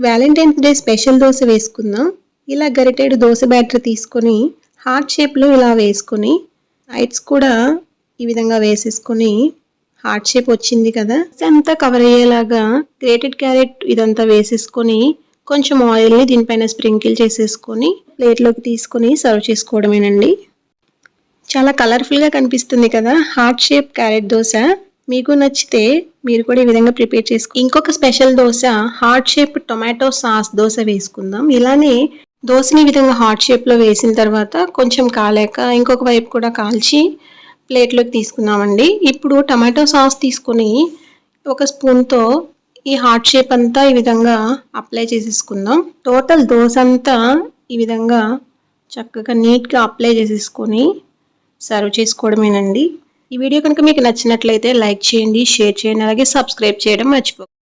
Valentine's day special dosa వేసుకుందాం. ఇలా గరిటెడు dosa batter తీసుకొని హార్ట్ షేప్లో ఇలా వేసుకొని సైడ్స్ కూడా ఈ విధంగా వేసేసుకొని హార్ట్ షేప్ వచ్చింది కదా, అంతా కవర్ అయ్యేలాగా గ్రేటెడ్ క్యారెట్ ఇదంతా వేసేసుకొని కొంచెం ఆయిల్ని దీనిపైన స్ప్రింకిల్ చేసేసుకొని ప్లేట్లోకి తీసుకొని సర్వ్ చేసుకోవడమేనండి. చాలా కలర్ఫుల్గా కనిపిస్తుంది కదా హార్ట్ షేప్ క్యారెట్ దోశ. మీకు నచ్చితే మీరు కూడా ఈ విధంగా ప్రిపేర్ చేసుకో. ఇంకొక special dosa heart shape tomato sauce dosa వేసుకుందాం. ఇలానే దోశని ఈ విధంగా హార్ట్ షేప్లో వేసిన తర్వాత కొంచెం కాలాక ఇంకొక వైపు కూడా కాల్చి ప్లేట్లోకి తీసుకున్నామండి. ఇప్పుడు టమాటో సాస్ తీసుకొని ఒక స్పూన్తో ఈ హార్ట్ షేప్ అంతా ఈ విధంగా అప్లై చేసేసుకుందాం. టోటల్ దోశ అంతా ఈ విధంగా చక్కగా నీట్గా అప్లై చేసేసుకొని సర్వ్ చేసుకోవడమేనండి. ఈ వీడియో కనుక మీకు నచ్చినట్లయితే లైక్ చేయండి, షేర్ చేయండి, అలాగే సబ్స్క్రైబ్ చేయడం మర్చిపోకండి.